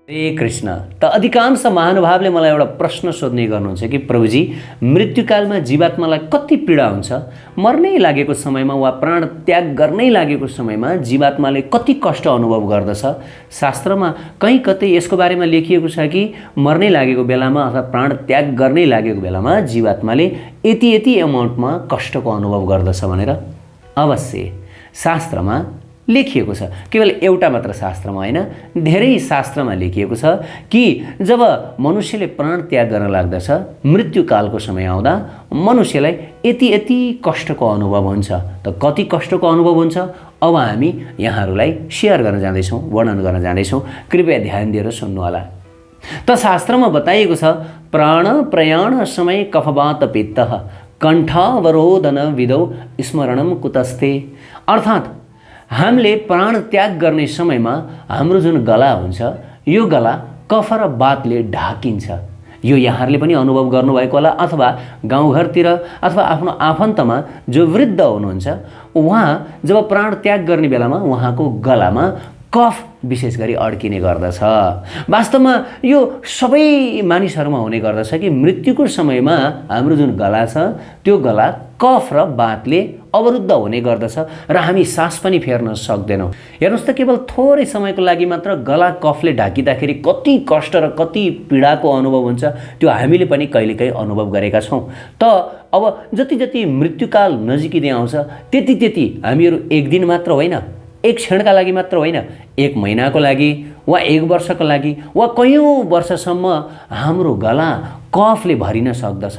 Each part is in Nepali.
हे कृष्ण। त अधिकांश महानुभावले मलाई एउटा प्रश्न सोध्ने गर्नुहुन्छ कि प्रभुजी, मृत्युकालमा जीवात्मालाई कति पीडा हुन्छ? मर्नै लागेको समयमा वा प्राण त्याग गर्नै लागेको समयमा जीवात्माले कति कष्ट अनुभव गर्दछ? शास्त्रमा कहीँ कतै यसको बारेमा लेखिएको छ कि मर्नै लागेको बेलामा अथवा प्राण त्याग गर्नै लागेको बेलामा जीवात्माले यति यति एमाउन्टमा कष्टको अनुभव गर्दछ भनेर? अवश्य शास्त्रमा लेखिएको छ। केवल एउटा मात्र शास्त्रमा होइन, धेरै शास्त्रमा लेखिएको छ कि जब मनुष्यले प्राण त्याग गर्न लाग्दछ, मृत्युकालको समय आउँदा मनुष्यलाई यति यति कष्टको अनुभव हुन्छ। त कति कष्टको अनुभव हुन्छ अब हामी यहाँहरूलाई सेयर गर्न जाँदैछौँ, वर्णन गर्न जाँदैछौँ। कृपया ध्यान दिएर सुन्नुहोला। त शास्त्रमा बताइएको छ, प्राण प्रयाण समय कफवात पित्त कण्ठावरोधन विधौ स्मरणम कुतस्ते। अर्थात् हामीले प्राण त्याग गर्ने समयमा हाम्रो जुन गला हुन्छ, यो गला कफ र बातले ढाकिन्छ। यो यहाँहरूले पनि अनुभव गर्नुभएको होला, अथवा गाउँघरतिर अथवा आफ्नो आफन्तमा जो वृद्ध हुनुहुन्छ, उहाँ जब प्राण त्याग गर्ने बेलामा उहाँको गलामा कफ विशेष गरी अड्किने गर्दछ। वास्तवमा यो सबै मानिसहरूमा हुने गर्दछ कि मृत्युको समयमा हाम्रो जुन गला छ, त्यो गला कफ र बातले अवरुद्ध हुने गर्दछ र हामी सास पनि फेर्न सक्दैनौँ। हेर्नुहोस् त, केवल थोरै समयको लागि मात्र गला कफले ढाकिँदाखेरि कति कष्ट र कति पीडाको अनुभव हुन्छ, त्यो हामीले पनि कहिलेकाहीँ अनुभव गरेका छौँ। त अब जति जति मृत्युकाल नजिकिँदै आउँछ, त्यति त्यति हामीहरू एक दिन मात्र होइन, एक क्षणका लागि मात्र होइन, एक महिनाको लागि वा एक वर्षको लागि वा कयौँ वर्षसम्म हाम्रो गला कफले भरिन सक्दछ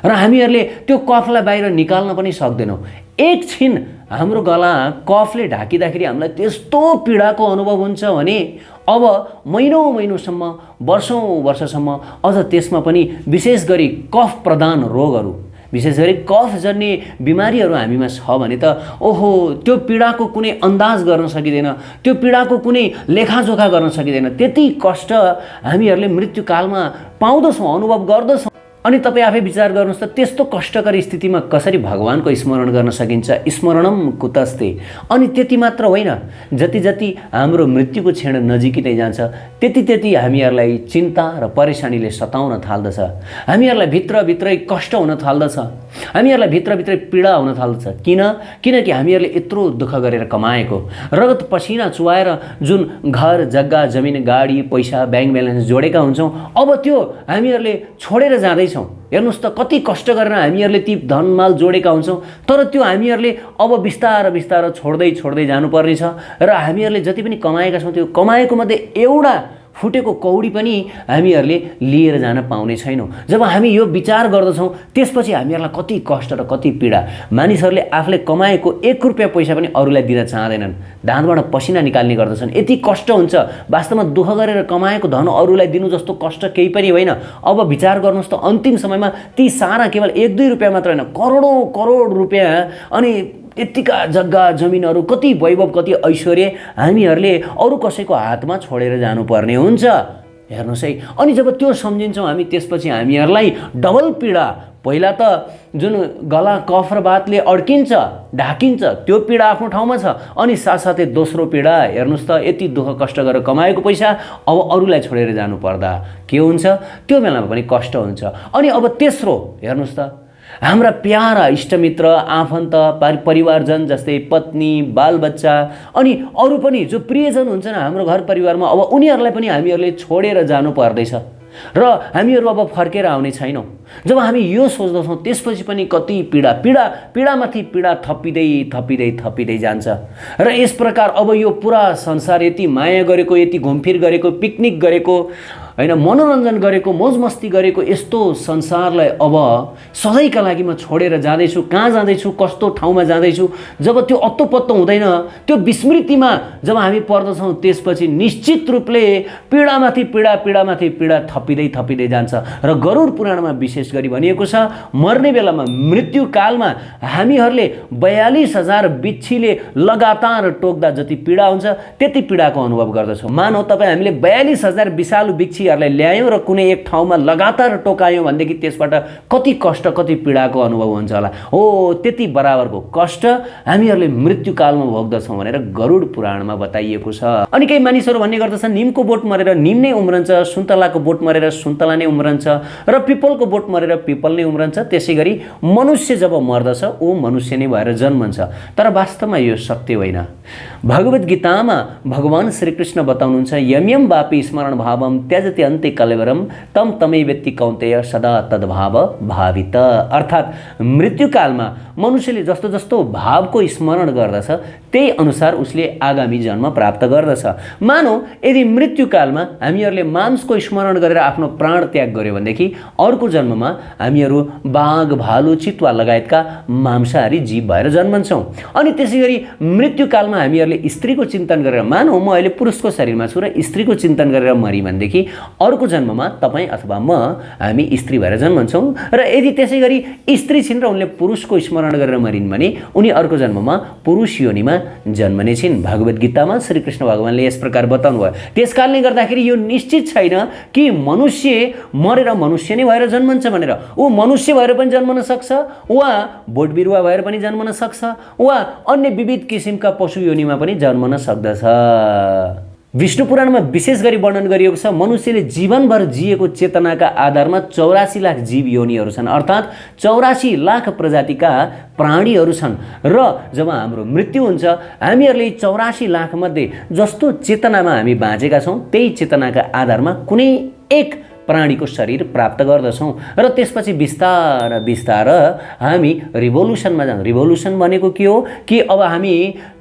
र हामीहरूले त्यो कफलाई बाहिर निकाल्न पनि सक्दैनौँ। एकछिन हाम्रो गला कफले ढाकिँदाखेरि हामीलाई त्यस्तो पीडाको अनुभव हुन्छ भने अब महिनौँ महिनौँसम्म, वर्षौँ वर्षसम्म, अझ त्यसमा पनि विशेष गरी कफ प्रधान रोगहरू, विशेष गरी कफ जन्ने बिमारीहरू हामीमा छ भने त ओहो, त्यो पीडाको कुनै अन्दाज गर्न सकिँदैन, त्यो पीडाको कुनै लेखाजोखा गर्न सकिँदैन। त्यति कष्ट हामीहरूले मृत्युकालमा पाउँदछौँ, अनुभव गर्दछौँ। अनि तपाईँ आफै विचार गर्नुहोस् त, त्यस्तो कष्टकर स्थितिमा कसरी भगवानको स्मरण गर्न सकिन्छ? स्मरणम कुतस्ते। अनि त्यति मात्र होइन, जति जति हाम्रो मृत्युको क्षण नजिकिँदै जान्छ, त्यति त्यति हामीहरूलाई चिन्ता र परेशानीले सताउन थाल्दछ। हामीहरूलाई भित्रभित्रै कष्ट हुन थाल्दछ, हामीहरूलाई भित्रभित्रै पीडा हुन थाल्दछ। किनकि हामीहरूले यत्रो दुःख गरेर कमाएको, रगत पसिना चुहाएर जुन घर जग्गा जमिन गाडी पैसा ब्याङ्क ब्यालेन्स जोडेका हुन्छौँ, अब त्यो हामीहरूले छोडेर जाँदैछौँ। हेर्नुहोस् त, कति कष्ट गरेर हामीहरूले ती धनमाल जोडेका हुन्छौँ, तर त्यो हामीहरूले अब बिस्तार बिस्तार छोड्दै जानुपर्ने छ। र हामीहरूले जति पनि कमाएका छौँ, त्यो कमाएको मध्ये एउटा फुटेको कौडी पनि हामीहरूले लिएर जान पाउने छैनौँ। जब हामी यो विचार गर्दछौँ, त्यसपछि हामीहरूलाई कति कष्ट र कति पीडा। मानिसहरूले आफूले कमाएको 1 रुपियाँ पैसा पनि अरूलाई दिन चाहँदैनन्, दाँतबाट पसिना निकाल्ने गर्दछन्। यति कष्ट हुन्छ। वास्तवमा दुःख गरेर कमाएको धन अरूलाई दिनु जस्तो कष्ट केही पनि होइन। अब विचार गर्नुहोस् त, अन्तिम समयमा ती सारा केवल 1-2 रुपियाँ मात्र होइन, करोडौँ करोड रुपियाँ अनि यतिका जग्गा जमिनहरू, कति वैभव, कति ऐश्वर्य हामीहरूले अरू कसैको हातमा छोडेर जानुपर्ने हुन्छ। हेर्नुहोस् है, अनि जब त्यो सम्झिन्छौँ हामी, त्यसपछि हामीहरूलाई डबल पीडा। पहिला त जुन गला कफ र बातले अड्किन्छ, ढाकिन्छ, त्यो पीडा आफ्नो ठाउँमा छ। अनि साथसाथै दोस्रो पीडा, हेर्नुहोस् त, यति दुःख कष्ट गरेर कमाएको पैसा अब अरूलाई छोडेर जानु पर्दा के हुन्छ? त्यो बेलामा पनि कष्ट हुन्छ। अनि अब तेस्रो, हेर्नुहोस् त, हाम्रा प्यारा इष्टमित्र, आफन्त, परिवारजन जस्तै पत्नी, बालबच्चा अनि अरू पनि जो प्रियजन हुन्छन् हाम्रो घर परिवारमा, अब उनीहरूलाई पनि हामीहरूले छोडेर जानु पर्दैछ र हामीहरू अब फर्केर आउने छैनौँ। जब हामी यो सोच्दछौँ, त्यसपछि पनि कति पीडामाथि पीडा थपिँदै जान्छ। र यस प्रकार अब यो पुरा संसार यति माया गरेको, यति घुमफिर गरेको, पिकनिक गरेको होइन, मनोरञ्जन गरेको, मोजमस्ती गरेको यस्तो संसारलाई अब सधैँका लागि म छोडेर जाँदैछु। कहाँ जाँदैछु, कस्तो ठाउँमा जाँदैछु, जब त्यो अत्तो-पत्तो हुँदैन, त्यो विस्मृतिमा जब हामी पर्दछौँ, त्यसपछि निश्चित रूपले पीडामाथि पीडा थपिँदै जान्छ। र गरुड पुराणमा विशेष गरी भनिएको छ, मर्ने बेलामा, मृत्युकालमा हामीहरूले 42,000 बिच्छीले लगातार टोक्दा जति पीडा हुन्छ, त्यति पीडाको अनुभव गर्दछौँ। मानौ तपाईँ हामीले 42,000 विषालु बिच्छी दोषीहरूलाई ल्यायौँ र कुनै एक ठाउँमा लगातार टोकायौँ भनेदेखि त्यसबाट कति कष्ट कति पीडाको अनुभव हुन्छ होला। हो त्यति बराबरको कष्ट हामीहरूले मृत्युकालमा भोग्दछौँ भनेर गरुड पुराणमा बताइएको छ। अनि केही मानिसहरू भन्ने गर्दछन् निमको बोट मरेर निम नै उम्रन्छ, सुन्तलाको बोट मरेर सुन्तला नै उम्रन्छ र पिपलको बोट मरेर पिपल नै उम्रन्छ। त्यसै गरी मनुष्य जब मर्दछ ऊ मनुष्य नै भएर जन्मन्छ। तर वास्तवमा यो सत्य होइन। भगवत गीतामा भगवान श्रीकृष्ण बताउनुहुन्छ यम यम वापी स्मरण भावम त्यजति अन्ते कलेवरम तम तमै व्यक्ति कौन्तेय सदा तद्भाव भावित। अर्थात् मृत्युकालमा मनुष्यले जस्तो जस्तो भावको स्मरण गर्दछ त्यही अनुसार उसले आगामी जन्म प्राप्त गर्दछ। मानौ यदि मृत्युकालमा हामीहरूले मांसको स्मरण गरेर आफ्नो प्राण त्याग गर्यो भनेदेखि अर्को जन्ममा हामीहरू बाघ भालु चितुवा लगायतका मांसाहारी जीव भएर जन्मन्छौँ। अनि त्यसै गरी मृत्युकालमा हामीहरूले स्त्रीको चिन्तन गरेर मानौ म अहिले पुरुषको शरीरमा छु र स्त्रीको चिन्तन गरेर मरि भनेदेखि अर्को जन्ममा तपाईँ अथवा म हामी स्त्री भएर जन्मन्छौँ। र यदि त्यसै गरी स्त्री छिन् र उनले पुरुषको स्मरण गरेर मरिन् भने उनी अर्को जन्ममा पुरुष योनिमा जन्मने छिन्। भगवत गीतामा श्रीकृष्ण भगवानले यस प्रकार बताउनु भयो। त्यस कारणले गर्दाखेरि यो निश्चित छैन कि मनुष्य मरेर मनुष्य नै भएर जन्मन्छ भनेर। ऊ मनुष्य भएर पनि जन्मन सक्छ वा बोट बिरुवा भएर पनि जन्मन सक्छ वा अन्य विविध किसिमका पशु योनिमा पनि जन्मन सक्दछ। विष्णु पुराणमा विशेष गरी वर्णन गरिएको छ मनुष्यले जीवनभर जिएको चेतनाका आधारमा 84 लाख जीव योनिहरू छन्। अर्थात् 84 लाख प्रजातिका प्राणीहरू छन् र जब हाम्रो मृत्यु हुन्छ हामीहरूले 84 लाख मध्ये जस्तो चेतनामा हामी बाँचेका छौँ त्यही चेतनाका आधारमा कुनै एक प्राणीको शरीर प्राप्त गर्दछौँ र त्यसपछि बिस्तार बिस्तार हामी रिभोल्युसनमा जान्छौँ। रिभोल्युसन भनेको के हो कि अब हामी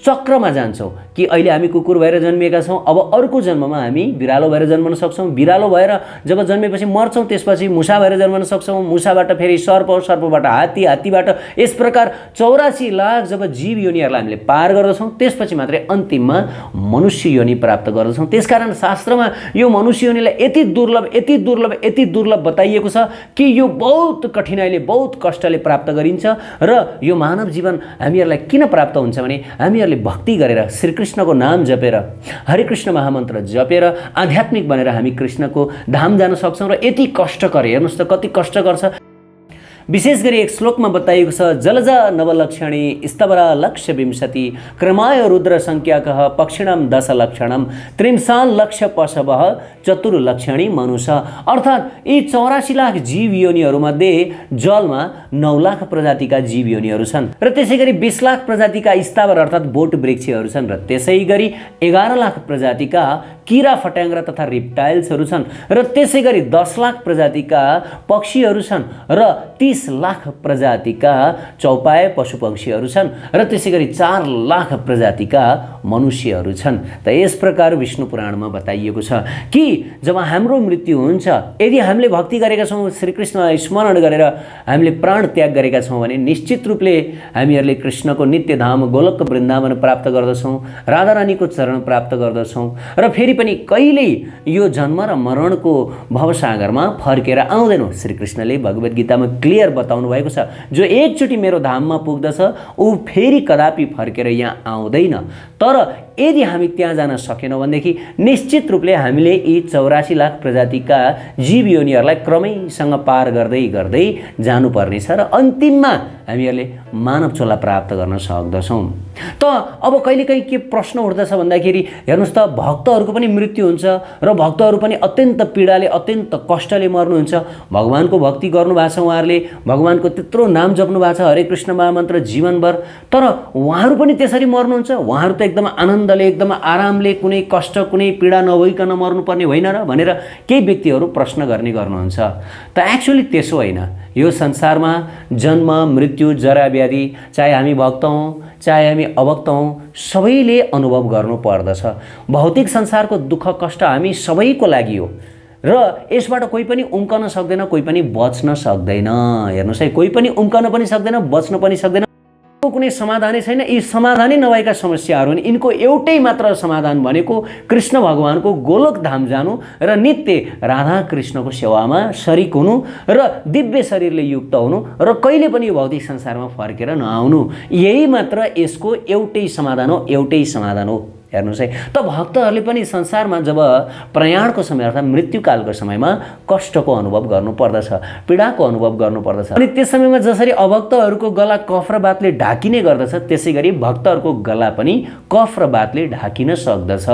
चक्रमा जान्छौँ कि अहिले हामी कुकुर भएर जन्मिएका छौँ अब अर्को जन्ममा हामी बिरालो भएर जन्मन सक्छौँ। बिरालो भएर जब जन्मेपछि मर्छौँ त्यसपछि मुसा भएर जन्मन सक्छौँ। मुसाबाट फेरि सर्प, सर्पबाट हात्ती, हात्तीबाट यस प्रकार 84 लाख जब जीव योनिहरूलाई हामीले पार गर्दछौँ त्यसपछि मात्रै अन्तिममा मनुष्य योनि प्राप्त गर्दछौँ। त्यसकारण शास्त्रमा यो मनुष्य योनिलाई यति दुर्लभ बताइएको छ कि यो बहुत कठिनाइले बहुत कष्टले प्राप्त गरिन्छ र यो मानव जीवन हामीहरूलाई किन प्राप्त हुन्छ भने हामीहरूले भक्ति गरेर श्रीकृष्णको नाम जपेर हरे कृष्ण महामन्त्र जपेर आध्यात्मिक बनेर हामी कृष्णको धाम जान सक्छौँ। र यति कष्टकर हेर्नुहोस् त कति कष्ट गर्छ। विशेष गरी एक श्लोकमा बताइएको छ जलजा नवलक्षणी स्तबरा लक्ष्य विंशति क्रमाय रुद्र संख्याकः पक्षिणम 10 लक्षणम त्रिंशान लक्ष्य पशवः चतुर्लक्षणी मनुष्य। अर्थात् यी 84 लाख जीव योनिहरूमध्ये जलमा 9 लाख प्रजातिका जीव योनिहरू छन् र त्यसै गरी 20 लाख प्रजातिका स्थावर अर्थात् बोट वृक्षहरू छन् र त्यसै गरी 11 लाख प्रजातिका किरा फट्याङ्ग्रा तथा रिप्टाइल्सहरू छन् र त्यसै गरी 10 लाख प्रजातिका पक्षीहरू छन् र 30 लाख प्रजातिका चौपाए पशुपक्षीहरू छन् र त्यसै गरी 4 लाख प्रजातिका मनुष्यहरू छन्। त यस प्रकार विष्णु पुराणमा बताइएको छ कि जब हाम्रो मृत्यु हुन्छ यदि हामीले भक्ति गरेका छौँ श्रीकृष्णलाई स्मरण गरेर हामीले प्राण त्याग गरेका छौँ भने निश्चित रूपले हामीहरूले कृष्णको नित्य धाम गोलोक वृन्दावन प्राप्त गर्दछौँ, राधा रानीको चरण प्राप्त गर्दछौँ र फेरि पनि कहिल्यै यो जन्म र मरणको भवसागरमा फर्केर आउँदैनौँ। श्रीकृष्णले भगवत गीतामा क्लियर बताउनु भएको छ जो एकचोटि मेरो धाममा पुग्दछ ऊ फेरि कदापि फर्केर यहाँ आउँदैन। तर यदि हामी त्यहाँ जान सकेनौँ भनेदेखि निश्चित रूपले हामीले यी 84 लाख प्रजातिका जीव योनिहरूलाई क्रमैसँग पार गर्दै गर्दै जानुपर्नेछ र अन्तिममा हामीहरूले मानव चोला प्राप्त गर्न सक्दछौँ। त अब कहिलेकाहीँ के प्रश्न उठ्दछ भन्दाखेरि हेर्नुहोस् त भक्तहरूको पनि मृत्यु हुन्छ र भक्तहरू पनि अत्यन्त पीडाले अत्यन्त कष्टले मर्नुहुन्छ। भगवानको भक्ति गर्नुभएको छ उहाँहरूले, भगवानको त्यत्रो नाम जप्नु भएको छ हरे कृष्ण महामन्त्र जीवनभर, तर उहाँहरू पनि त्यसरी मर्नुहुन्छ। उहाँहरू त एकदम आनन्दले एकदम आरामले कुनै कष्ट कुनै पीडा नभइकन मर्नुपर्ने होइन र भनेर केही व्यक्तिहरू प्रश्न गर्नुहुन्छ। त एक्चुअली त्यसो होइन। यो संसारमा जन्म मृत्यु जरा व्याधि चाहे हामी भक्त हौँ चाहे हामी अभक्त हौँ सबैले अनुभव गर्नु पर्दछ। भौतिक संसारको दुःख कष्ट हामी सबैको लागि हो र यसबाट कोही पनि उम्कन सक्दैन, कोही पनि बच्न सक्दैन। हेर्नुहोस् है, कोही पनि उम्कन पनि सक्दैन, बच्न पनि सक्दैन। कुनै समाधानै छैन। यी समाधानै नभएका समस्याहरू हुन्। यिनको एउटै मात्र समाधान भनेको कृष्ण भगवानको गोलोक धाम जानु र नित्य राधा कृष्णको सेवामा शरीक हुनु र दिव्य शरीरले युक्त हुनु र कहिले पनि यो भौतिक संसारमा फर्केर नआउनु। यही मात्र यसको एउटै समाधान हो, एउटै समाधान हो। हेर्नुहोस् है। त भक्तहरूले पनि संसारमा जब प्रयाणको समय अर्थात् मृत्युकालको समयमा कष्टको अनुभव गर्नुपर्दछ, पीडाको अनुभव गर्नुपर्दछ। अनि त्यस समयमा जसरी अभक्तहरूको गला कफ र बातले ढाकिने गर्दछ, त्यसै गरी भक्तहरूको गला पनि कफ र बातले ढाकिन सक्दछ।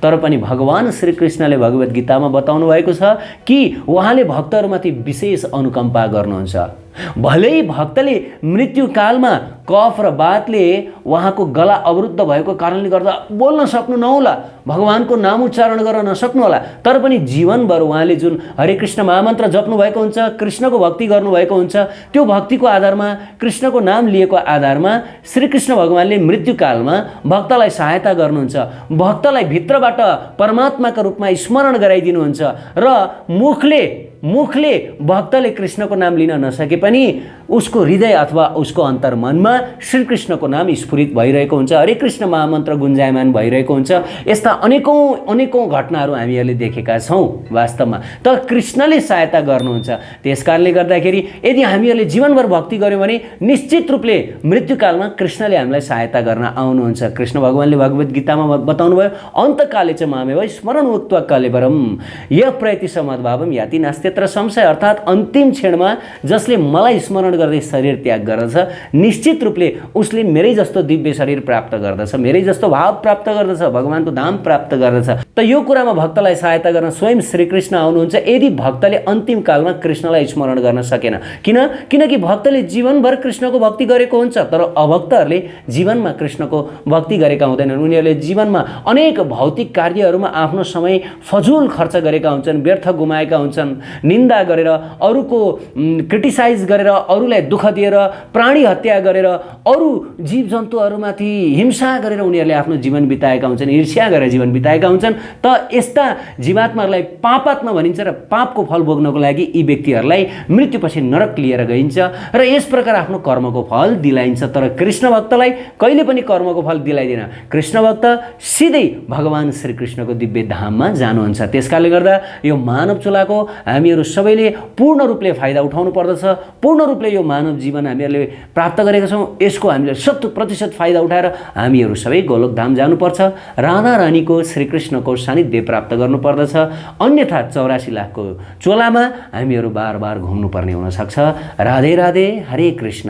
तर पनि भगवान श्रीकृष्णले भगवत गीतामा बताउनु भएको छ कि उहाँले भक्तहरूमाथि विशेष अनुकम्पा गर्नुहुन्छ। भलै भक्तले मृत्युकालमा कफ र बातले उहाँको गला अवरुद्ध भएको कारणले गर्दा बोल्न सक्नु नहोला, भगवानको नाम उच्चारण गर्न नसक्नु होला, तर पनि जीवनभर उहाँले जुन हरे कृष्ण महामन्त्र जप्नु भएको हुन्छ, कृष्णको भक्ति गर्नुभएको हुन्छ, त्यो भक्तिको आधारमा, कृष्णको नाम लिएको आधारमा श्रीकृष्ण भगवानले मृत्युकालमा भक्तलाई सहायता गर्नुहुन्छ, भक्तलाई भित्रबाट परमात्माका रूपमा स्मरण गराइदिनुहुन्छ र मुखले भक्तले कृष्णको नाम लिन नसके पनि उसको हृदय अथवा उसको अन्तर्मनमा श्रीकृष्णको नाम स्फुरित भइरहेको हुन्छ, हरे कृष्ण महामन्त्र गुन्जायमान भइरहेको हुन्छ। यस्ता अनेकौँ घटनाहरू हामीहरूले देखेका छौँ वास्तवमा। त कृष्णले सहायता गर्नुहुन्छ। त्यसकारणले गर्दाखेरि यदि हामीहरूले जीवनभर भक्ति गऱ्यौँ भने निश्चित रूपले मृत्युकालमा कृष्णले हामीलाई सहायता गर्न आउनुहुन्छ। कृष्ण भगवानले भगवत गीतामा बताउनु भयो, अन्तकाले च मामेव स्मरण उक्त्वा कलेवरम यः प्रयति समद्भावम याति नास्त्यत्र संशय। अर्थात् अन्तिम क्षणमा जसले मलाई स्मरण गर्दै शरीर त्याग गर्दछ, निश्चित रूपले उसले मेरै जस्तो दिव्य शरीर प्राप्त गर्दछ, मेरै जस्तो भाव प्राप्त गर्दछ, भगवानको धाम प्राप्त गर्दछ। त यो कुरामा भक्तलाई सहायता गर्न स्वयं श्रीकृष्ण आउनुहुन्छ यदि भक्तले अन्तिम कालमा कृष्णलाई स्मरण गर्न सकेन। किनकि भक्तले जीवनभर कृष्णको भक्ति गरेको हुन्छ, तर अभक्तहरूले जीवनमा कृष्णको भक्ति गरेका हुँदैनन्। उनीहरूले जीवनमा अनेक भौतिक कार्यहरूमा आफ्नो समय फजुल खर्च गरेका हुन्छन्, व्यर्थ गुमाएका हुन्छन्, निन्दा गरेर, अरूको क्रिटिसाइज गरेर, अरूलाई दुःख दिएर, प्राणी हत्या गरेर, अरू जीवजन्तुहरूमाथि हिंसा गरेर उनीहरूले आफ्नो जीवन बिताएका हुन्छन्, ईर्ष्या गरेर जीवन बिताएका हुन्छन्। त यस्ता जीवात्माहरूलाई पापात्मा भनिन्छ र पापको फल भोग्नको लागि यी व्यक्तिहरूलाई मृत्युपछि नरक लिएर गइन्छ र यस प्रकार आफ्नो कर्मको फल दिलाइन्छ। तर कृष्ण भक्तलाई कहिले पनि कर्मको फल दिलाइदिन। कृष्ण भक्त सिधै भगवान श्रीकृष्णको दिव्य धाममा जानुहुन्छ। त्यसकारणले गर्दा यो मानव चोलाको हामीहरू सबैले पूर्ण रूपले फाइदा उठाउनु पर्दछ। पूर्ण रूपले यो मानव जीवन हामीहरूले प्राप्त गरेका छौँ, यसको हामीले 100% फाइदा उठाएर हामीहरू सबै गोलोक धाम जानुपर्छ, राधा रानीको श्रीकृष्णको सानिध्य प्राप्त गर्नुपर्दछ। अन्यथा 84 लाखको चोलामा हामीहरू बार बार घुम्नुपर्ने हुनसक्छ। राधे राधे, हरे कृष्ण।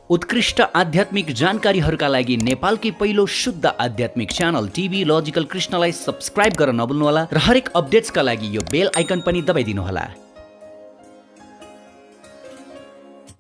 उत्कृष्ट आध्यात्मिक जानकारीहरूका लागि नेपालकै पहिलो शुद्ध आध्यात्मिक च्यानल टिभी लजिकल कृष्णलाई सब्स्क्राइब गर्न नभुल्नुहोला र हरेक अपडेट्सका लागि यो बेल आइकन पनि दबाइदिनुहोला।